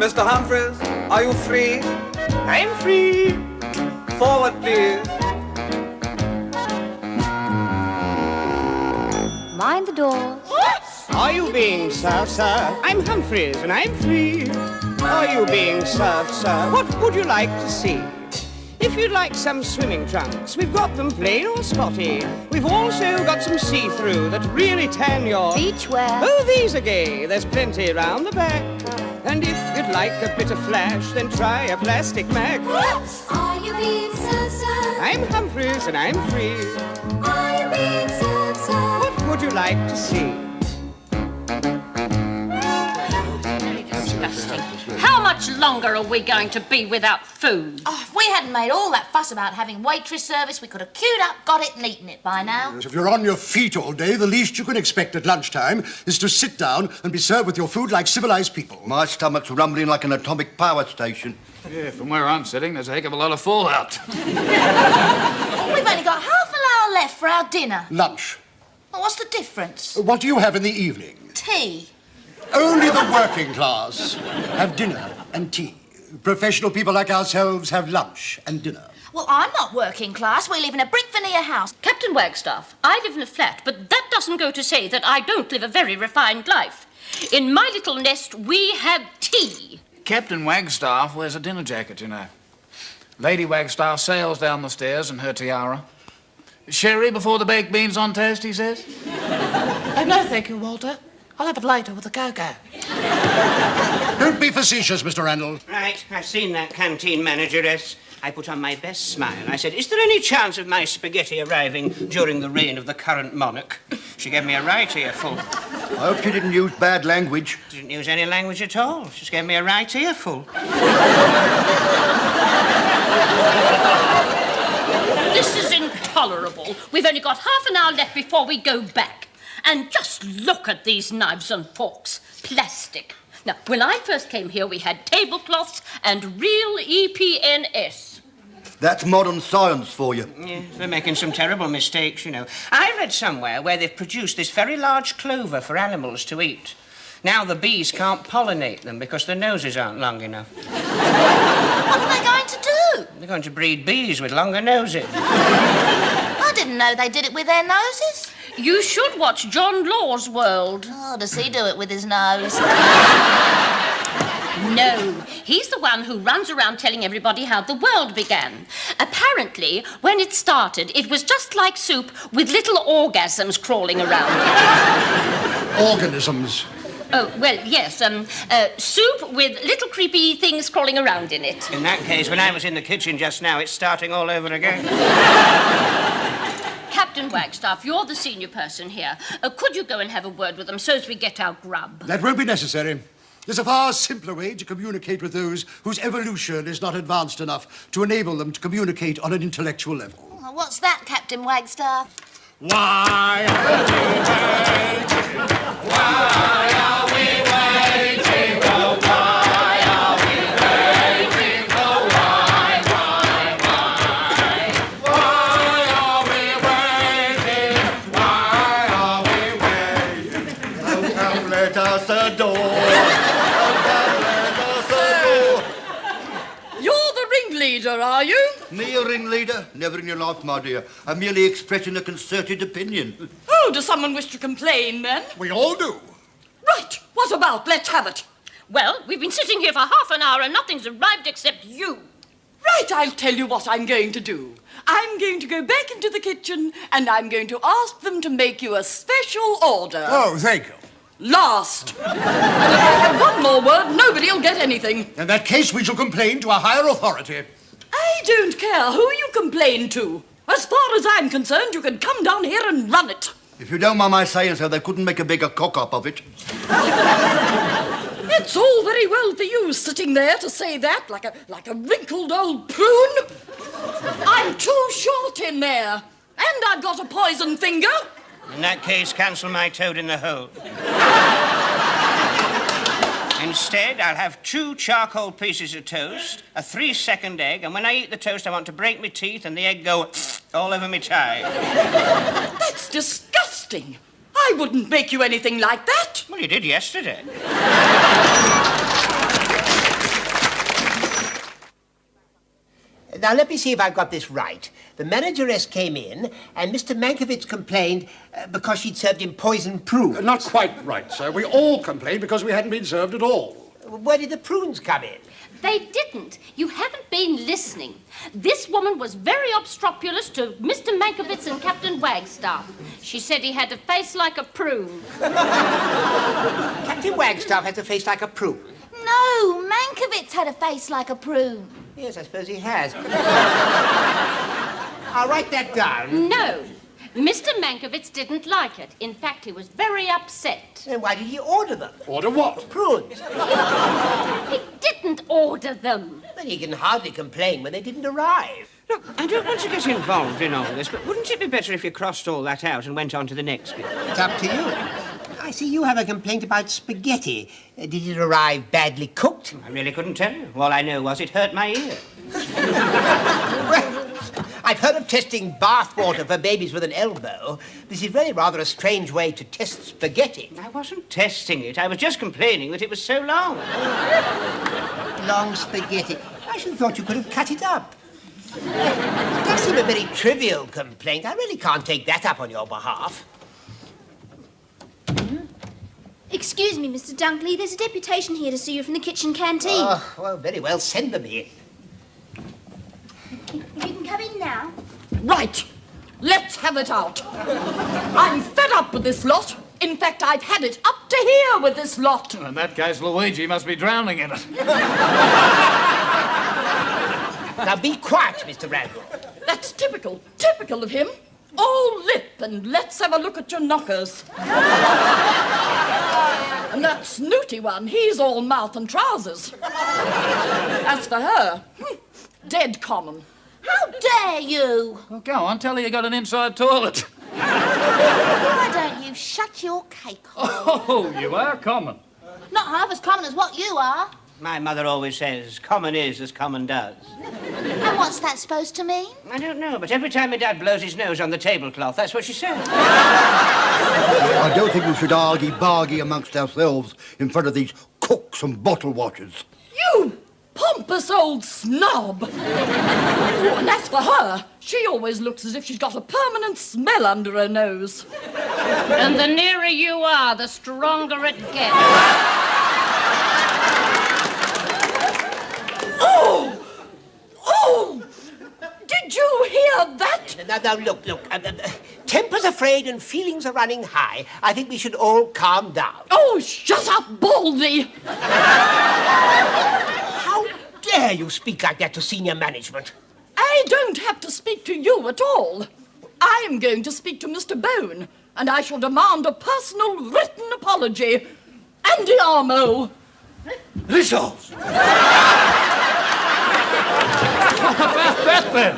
Mr. Humphreys, are you free? I'm free. Forward, please. Mind the door. Are you being served, sir? I'm Humphreys, and I'm free. Are you being served, sir? What would you like to see? If you'd like some swimming trunks, we've got them plain or spotty. We've also got some see-through that really tan your... Beachwear. Oh, these are gay. There's plenty round the back. And if you'd like a bit of flash, then try a plastic Mac. Are you being served, sir? I'm Humphreys, and I'm free. Are you being served, sir? What would you like to see? Disgusting. How much longer are we going to be without food? Oh, if we hadn't made all that fuss about having waitress service, we could have queued up, got it and eaten it by now. Yes, if you're on your feet all day, the least you can expect at lunchtime is to sit down and be served with your food like civilized people. My stomach's rumbling like an atomic power station. Yeah, from where I'm sitting, there's a heck of a lot of fallout. Oh, we've only got half an hour left for our dinner. Lunch. Well, what's the difference? What do you have in the evening? Tea. Only the working class have dinner and tea. Professional people like ourselves have lunch and dinner. Well, I'm not working class. We live in a brick veneer house. Captain Wagstaff, I live in a flat, but that doesn't go to say that I don't live a very refined life. In my little nest, we have tea. Captain Wagstaff wears a dinner jacket, you know. Lady Wagstaff sails down the stairs in her tiara. Sherry before the baked beans on toast, he says. Oh, no, thank you, Walter. I'll have it later with the cocoa. Don't be facetious, Mr. Randall. Right, I've seen that canteen manageress. I put on my best smile. I said, is there any chance of my spaghetti arriving during the reign of the current monarch? She gave me a right earful. I hope she didn't use bad language. Didn't use any language at all. She just gave me a right earful. This is intolerable. We've only got half an hour left before we go back. And just look at these knives and forks. Plastic. Now, when I first came here, we had tablecloths and real EPNS. That's modern science for you. Yeah, they're making some terrible mistakes, you know. I read somewhere where they've produced this very large clover for animals to eat. Now the bees can't pollinate them because their noses aren't long enough. What are they going to do? They're going to breed bees with longer noses. I didn't know they did it with their noses. You should watch John Law's World. Oh, does he do it with his nose? No, he's the one who runs around telling everybody how the world began. Apparently, when it started, it was just like soup with little orgasms crawling around it. Organisms. Oh, well, yes, soup with little creepy things crawling around in it. In that case, when I was in the kitchen just now, it's starting all over again. Captain Wagstaff, you're the senior person here. Could you go and have a word with them so as we get our grub? That won't be necessary. There's a far simpler way to communicate with those whose evolution is not advanced enough to enable them to communicate on an intellectual level. What's that, Captain Wagstaff? Why are we waiting? Why are we waiting? Oh, why are we waiting? Oh, why? Why are we waiting? Why are we waiting? Oh, come let us adore. You're the ringleader, are you? Me a ringleader? Never in your life, my dear. I'm merely expressing a concerted opinion. Oh, does someone wish to complain, then? We all do. Right, what about? Let's have it. Well, we've been sitting here for half an hour and nothing's arrived except you. Right, I'll tell you what I'm going to do. I'm going to go back into the kitchen and I'm going to ask them to make you a special order. Oh, thank you. Last. And if I have one more word, nobody'll get anything. In that case, we shall complain to a higher authority. I don't care who you complain to. As far as I'm concerned, you can come down here and run it. If you don't mind my saying so, they couldn't make a bigger cock-up of it. It's all very well for you sitting there to say that like a wrinkled old prune. I'm too short in there. And I've got a poison finger. In that case, cancel my toad in the hole. Instead, I'll have 2 charcoal pieces of toast, a 3-second egg, and when I eat the toast, I want to break my teeth and the egg go all over my tie. That's disgusting. I wouldn't make you anything like that. Well, you did yesterday. Now, let me see if I've got this right. The manageress came in, and Mr. Mankiewicz complained because she'd served him poisoned prunes. Not quite right, sir. We all complained because we hadn't been served at all. Where did the prunes come in? They didn't. You haven't been listening. This woman was very obstropulous to Mr. Mankiewicz and Captain Wagstaff. She said he had a face like a prune. Captain Wagstaff has a face like a prune. No, Mankiewicz had a face like a prune. Yes, I suppose he has. I'll write that down. No. Mr. Mankiewicz didn't like it. In fact, he was very upset. Then why did he order them? Order what? Prunes. He didn't order them. Then he can hardly complain when they didn't arrive. Look, I don't want to get involved in all this, but wouldn't it be better if you crossed all that out and went on to the next bit? It's up to you. I see you have a complaint about spaghetti. Did it arrive badly cooked? I really couldn't tell you. All I know was it hurt my ear. Well, I've heard of testing bath water for babies with an elbow. This is really rather a strange way to test spaghetti. I wasn't testing it. I was just complaining that it was so long. Long spaghetti. I should have thought you could have cut it up. It does seem a very trivial complaint. I really can't take that up on your behalf. Excuse me, Mr. Dunkley. There's a deputation here to see you from the kitchen canteen. Oh, well, very well. Send them in. You can come in now. Right. Let's have it out. I'm fed up with this lot. In fact, I've had it up to here with this lot. In that case, Luigi must be drowning in it. Now, be quiet, Mr. Randall. That's typical of him. All lip and let's have a look at your knockers. And that snooty one, he's all mouth and trousers. As for her, dead common. How dare you? Well, go on, tell her you got an inside toilet. Why don't you shut your cake hole? Oh, you are common. Not half as common as what you are. My mother always says, common is as common does. And what's that supposed to mean? I don't know, but every time my dad blows his nose on the tablecloth, that's what she says. I don't think we should argy-bargy amongst ourselves in front of these cooks and bottle washers. You pompous old snob. Oh, and as for her, she always looks as if she's got a permanent smell under her nose. And the nearer you are, the stronger it gets. Oh! Did you hear that? Now, look. Tempers are frayed and feelings are running high. I think we should all calm down. Oh, shut up, Baldy! How dare you speak like that to senior management? I don't have to speak to you at all. I'm going to speak to Mr. Bone, and I shall demand a personal written apology. Andiamo! Resolved. That then.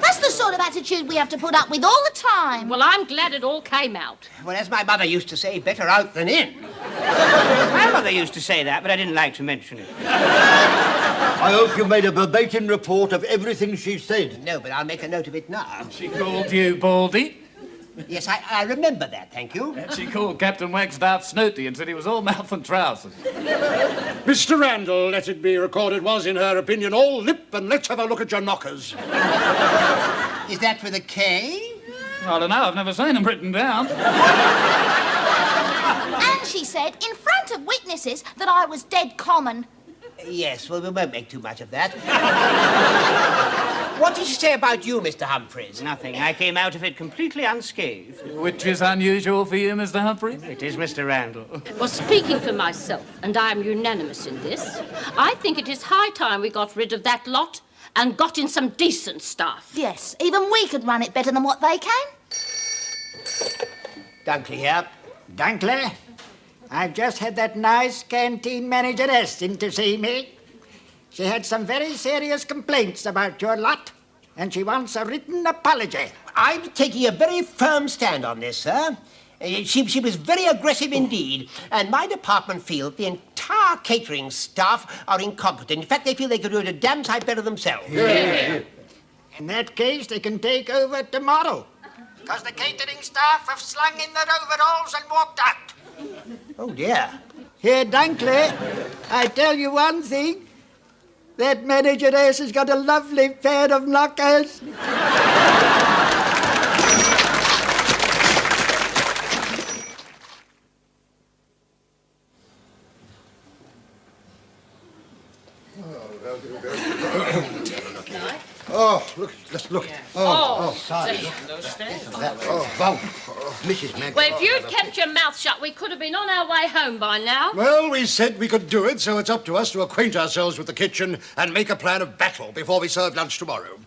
That's the sort of attitude we have to put up with all the time. Well, I'm glad it all came out. Well, as my mother used to say, better out than in. My mother used to say that, but I didn't like to mention it. I hope you made a verbatim report of everything she said. No, but I'll make a note of it now. She called you Baldy. Yes, I remember that, thank you. And she called Captain Wagstaff snooty and said he was all mouth and trousers. Mr. Randall, let it be recorded, was, in her opinion, all lip, and let's have a look at your knockers. Is that with a K? I don't know, I've never seen them written down. And she said, in front of witnesses, that I was dead common. Yes, well, we won't make too much of that. What did she say about you, Mr. Humphreys? Nothing. I came out of it completely unscathed. Which is unusual for you, Mr. Humphreys. It is Mr. Randall. Well, speaking for myself, and I am unanimous in this, I think it is high time we got rid of that lot and got in some decent staff. Yes, even we could run it better than what they can. Dunkley here. Dunkley, I've just had that nice canteen manageress in to see me. She had some very serious complaints about your lot, and she wants a written apology. I'm taking a very firm stand on this, sir. She was very aggressive indeed, and my department feel the entire catering staff are incompetent. In fact, they feel they could do it a damn sight better themselves. Yeah. In that case, they can take over tomorrow, because the catering staff have slung in their overalls and walked out. Oh, dear. Here, Dunkley, I tell you one thing. That manageress has got a lovely pair of knockers. Oh, look, let's look. Sorry. Wow. Mrs. Mag. Well, if you'd kept your mouth shut, we could have been on our way home by now. Well, we said we could do it, so it's up to us to acquaint ourselves with the kitchen and make a plan of battle before we serve lunch tomorrow.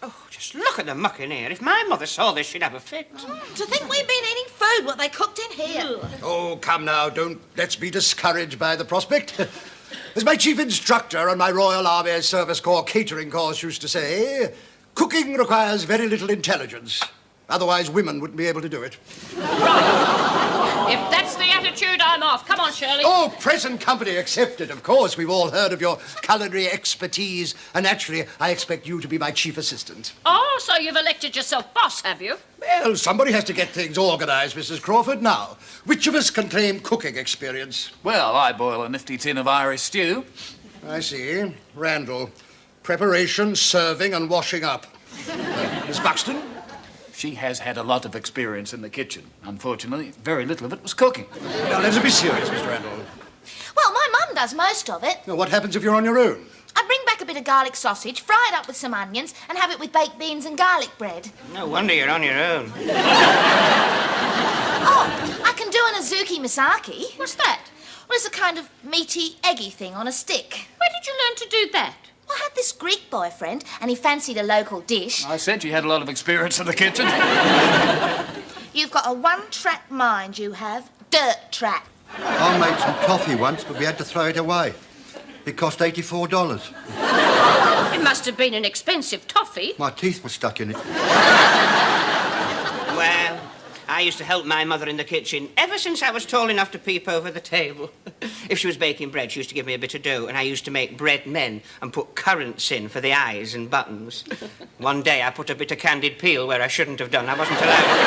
Oh, just look at the muck in here. If my mother saw this, she'd have a fit. To think we've been eating food what they cooked in here. Oh, come now, don't let's be discouraged by the prospect. As my chief instructor on my Royal Army Service Corps catering course used to say, cooking requires very little intelligence. Otherwise, women wouldn't be able to do it. Right. If that's the attitude, I'm off. Come on, Shirley. Oh, present company accepted, of course. We've all heard of your culinary expertise, and naturally, I expect you to be my chief assistant. Oh, so you've elected yourself boss, have you? Well, somebody has to get things organised, Mrs. Crawford. Now, which of us can claim cooking experience? Well, I boil a nifty tin of Irish stew. I see. Randall. Preparation, serving, and washing up. Miss Buxton? She has had a lot of experience in the kitchen. Unfortunately, very little of it was cooking. Now, let's be serious, Mr. Randall. Well, my mum does most of it. Now, what happens if you're on your own? I bring back a bit of garlic sausage, fry it up with some onions, and have it with baked beans and garlic bread. No wonder you're on your own. Oh, I can do an azuki misaki. What's that? Well, it's a kind of meaty, eggy thing on a stick. Where did you learn to do that? Well, I had this Greek boyfriend, and he fancied a local dish. I said you had a lot of experience in the kitchen. You've got a one-track mind, you have. Dirt track. I made some toffee once, but we had to throw it away. It cost $84. It must have been an expensive toffee. My teeth were stuck in it. Well, I used to help my mother in the kitchen ever since I was tall enough to peep over the table. If she was baking bread, she used to give me a bit of dough, and I used to make bread men and put currants in for the eyes and buttons. One day I put a bit of candied peel where I shouldn't have done. I wasn't allowed in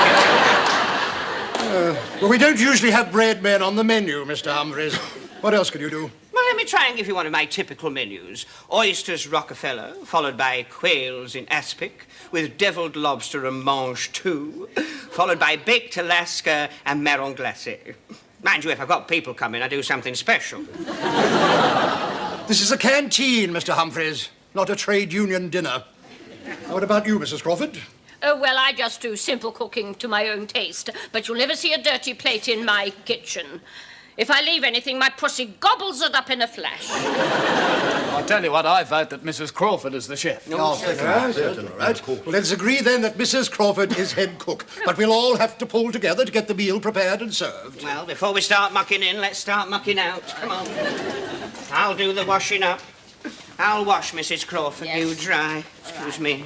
the kitchen. Well, we don't usually have bread men on the menu, Mr. Humphreys. What else can you do? Well, let me try and give you one of my typical menus. Oysters Rockefeller, followed by quails in aspic, with deviled lobster and mange tout, followed by baked Alaska and marron glacé. Mind you, if I've got people coming, I do something special. This is a canteen, Mr. Humphreys, not a trade union dinner. Now, what about you, Mrs. Crawford? Oh, well, I just do simple cooking to my own taste, but you'll never see a dirty plate in my kitchen. If I leave anything, my pussy gobbles it up in a flash. I tell you what, I vote that Mrs. Crawford is the chef. Certainly. Right. Well, let's agree then that Mrs. Crawford is head cook, but we'll all have to pull together to get the meal prepared and served. Well, before we start mucking in, let's start mucking out. Come on. I'll do the washing up. I'll wash, Mrs. Crawford. Yes. You dry. Excuse me.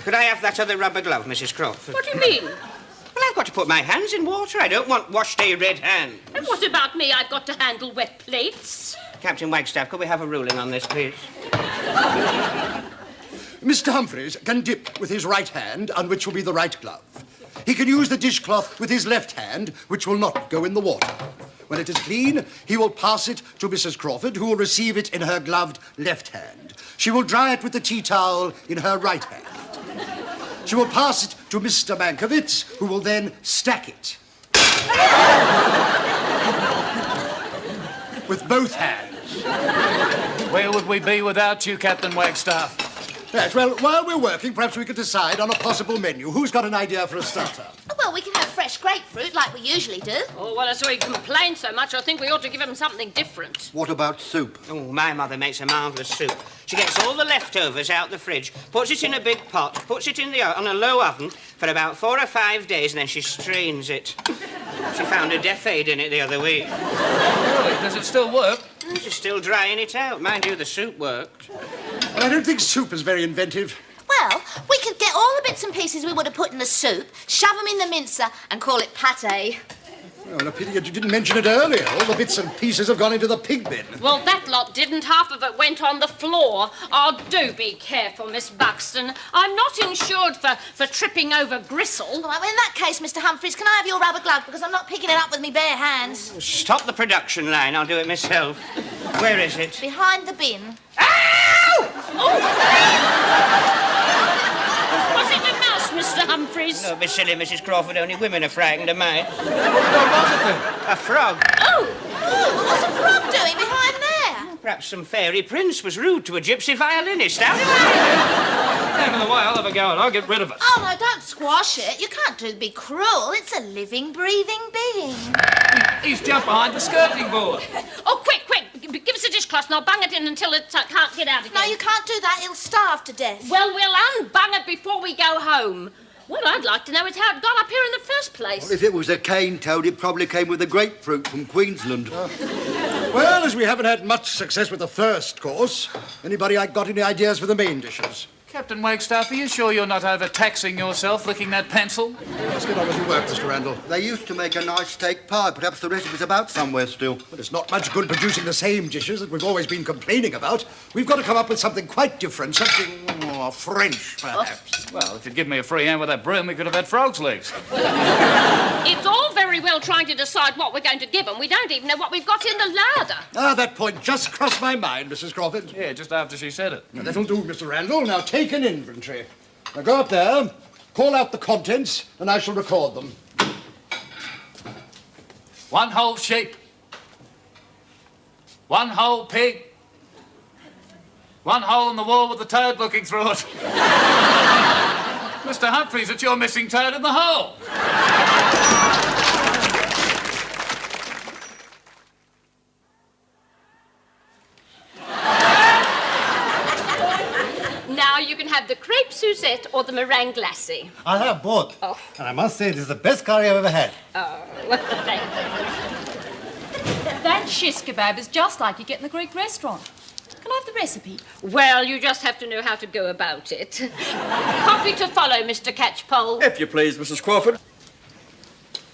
Could I have that other rubber glove, Mrs. Crawford? What do you mean? Well, I've got to put my hands in water. I don't want wash-day red hands. And what about me? I've got to handle wet plates. Captain Wagstaff, could we have a ruling on this, please? Mr. Humphreys can dip with his right hand, on which will be the right glove. He can use the dishcloth with his left hand, which will not go in the water. When it is clean, he will pass it to Mrs. Crawford, who will receive it in her gloved left hand. She will dry it with the tea towel in her right hand. She will pass it to Mr. Mankiewicz, who will then stack it. With both hands. Where would we be without you, Captain Wagstaff? Yes, well, while we're working, perhaps we could decide on a possible menu. Who's got an idea for a starter? Well, we can have fresh grapefruit like we usually do. Oh, well, I saw he complained so much, I think we ought to give him something different. What about soup? Oh, my mother makes a marvellous soup. She gets all the leftovers out the fridge, puts it in a big pot, puts it in on a low oven for about 4 or 5 days, and then she strains it. She found a death aid in it the other week. Really? Does it still work? She's still drying it out. Mind you, the soup worked. Well, I don't think soup is very inventive. Well, we could get all the bits and pieces we would have put in the soup, shove them in the mincer, and call it pâté. Well, a pity you didn't mention it earlier. All the bits and pieces have gone into the pig bin. Well, that lot didn't. Half of it went on the floor. Oh, do be careful, Miss Buxton. I'm not insured for tripping over gristle. All right, well, in that case, Mr. Humphreys, can I have your rubber glove? Because I'm not picking it up with me bare hands. Stop the production line. I'll do it myself. Where is it? Behind the bin. Ow! Oh! Was it a mouse, Mr. Humphreys? No, be silly, Mrs. Crawford. Only women are frightened of mice. What was it then? A frog. Oh, what's a frog doing behind there? Perhaps some fairy prince was rude to a gypsy violinist. Out of the way, I'll have a go and I'll get rid of it. Oh, no, don't squash it. You can't be cruel. It's a living, breathing being. He's jumped behind the skirting board. Oh, quick! Give us a dishcloth and I'll bang it in until it can't get out again. No, you can't do that. He'll starve to death. Well, we'll unbang it before we go home. What I'd like to know is how it got up here in the first place. Well, if it was a cane toad, it probably came with a grapefruit from Queensland. Well, as we haven't had much success with the first course, anybody got any ideas for the main dishes? Captain Wagstaff, are you sure you're not overtaxing yourself licking that pencil? Let's get on with your work, Mr. Randall. They used to make a nice steak pie. Perhaps the recipe's about somewhere still. But it's not much good producing the same dishes that we've always been complaining about. We've got to come up with something quite different, something more French, perhaps. Well, if you'd given me a free hand with that broom, we could have had frog's legs. It's all very well trying to decide what we're going to give them. We don't even know what we've got in the larder. Ah, that point just crossed my mind, Mrs. Crawford. Yeah, just after she said it. Now, that'll do, Mr. Randall. Now, take an inventory. Now, go up there, call out the contents, and I shall record them. 1 whole sheep. 1 whole pig. 1 hole in the wall with the toad looking through it. Mr. Humphreys, it's your missing toad in the hole. Now you can have the crepe Suzette or the meringue glacé. I'll have both. Oh. And I must say, this is the best curry I've ever had. Oh, thank you. That shish kebab is just like you get in the Greek restaurant. Can I have the recipe? Well, you just have to know how to go about it. Coffee to follow, Mr. Catchpole. If you please, Mrs. Crawford.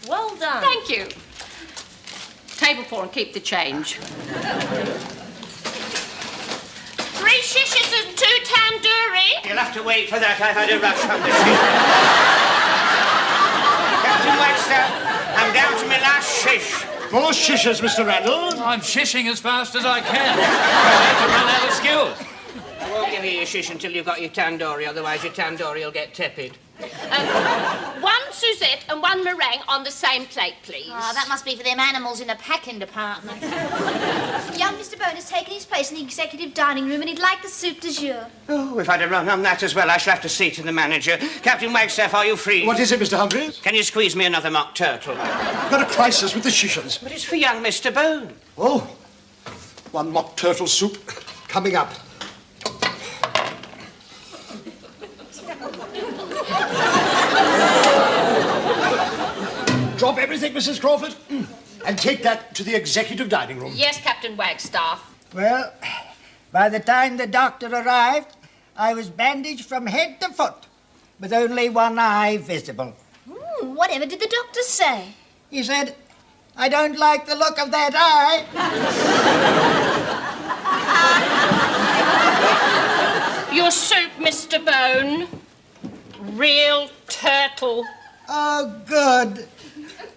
Well done. Thank you. Table 4 and keep the change. 3 shishes and 2 tandoori. You'll have to wait for that. I've had a rush on the ship. Captain Wagstaff, I'm down to my last shish. More shishes, Mr. Randall. I'm shishing as fast as I can. I have to run out of skills. I won't give you your shish until you've got your tandoori, otherwise your tandoori will get tepid. 1 Suzette and 1 meringue on the same plate, please. Oh, that must be for them animals in the packing department. Young Mr. Bone has taken his place in the executive dining room and he'd like the soup du jour. Oh, we've had a run on that as well. I shall have to see to the manager. Captain Wagstaff, are you free? What is it, Mr. Humphreys? Can you squeeze me another mock turtle? I've got a crisis with the shishes. But it's for young Mr. Bone. Oh, 1 mock turtle soup coming up. Drop everything, Mrs. Crawford, and take that to the executive dining room. Yes, Captain Wagstaff. Well, by the time the doctor arrived, I was bandaged from head to foot, with only one eye visible. Whatever did the doctor say? He said, I don't like the look of that eye. Your soup, Mr. Bone. Real turtle. Oh, good.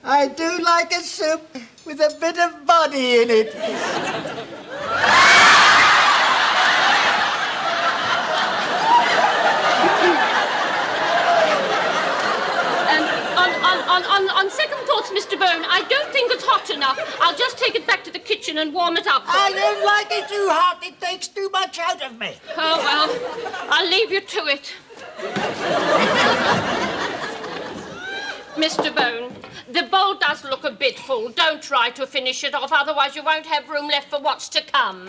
I do like a soup with a bit of body in it. On second thoughts, Mr. Bone, I don't think it's hot enough. I'll just take it back to the kitchen and warm it up. I don't like it too hot. It takes too much out of me. Oh, well, I'll leave you to it. Mr. Bone, the bowl does look a bit full. Don't try to finish it off, otherwise you won't have room left for what's to come.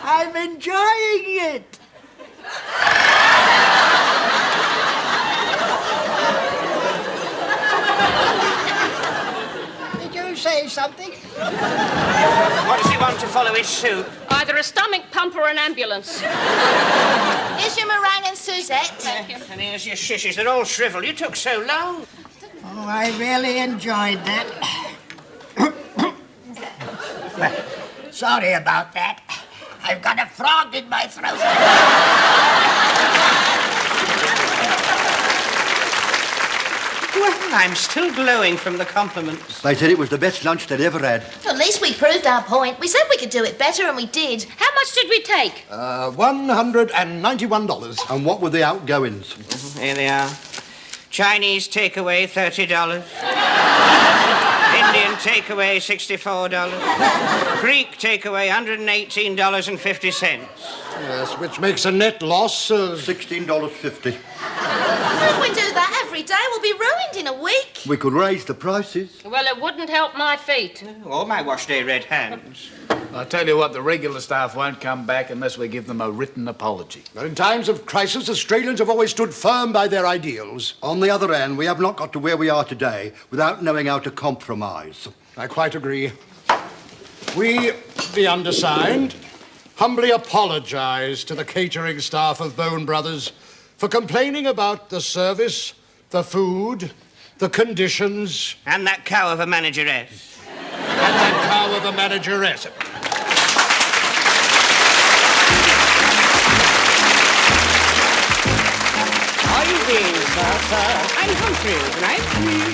I'm enjoying it. Did you say something? What does he want to follow his soup? Either a stomach pump or an ambulance. Here's your meringue and Suzette. Thank you. And here's your shishes. They're all shriveled. You took so long. Oh, I really enjoyed that. Sorry about that. I've got a frog in my throat. Well, I'm still glowing from the compliments. They said it was the best lunch they'd ever had. At least we proved our point. We said we could do it better, and we did. How much did we take? $191. And what were the outgoings? Here they are. Chinese takeaway, $30. Indian takeaway, $64. Greek takeaway, $118.50. Yes, which makes a net loss of $16.50. If we do that every day, we'll be ruined in a week. We could raise the prices. Well, it wouldn't help my feet. Or my wash day red hands. I tell you what, the regular staff won't come back unless we give them a written apology. But in times of crisis, Australians have always stood firm by their ideals. On the other hand, we have not got to where we are today without knowing how to compromise. I quite agree. We, the undersigned, humbly apologise to the catering staff of Bone Brothers for complaining about the service, the food, the conditions... And that cow of a manageress. And that cow of a manageress. Are you being served, sir? I'm Humphreys, and I'm free.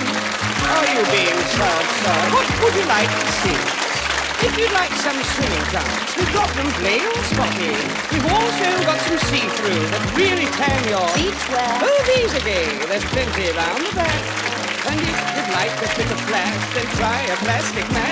Are you being served, sir? What would you like to see? If you'd like some swimming trunks, we've got them plain or spotty. We've also got some see-through that really tan your... Beach wear. Oh, these are gay. There's plenty around the back. And if you'd like a bit of flash, then try a plastic mask.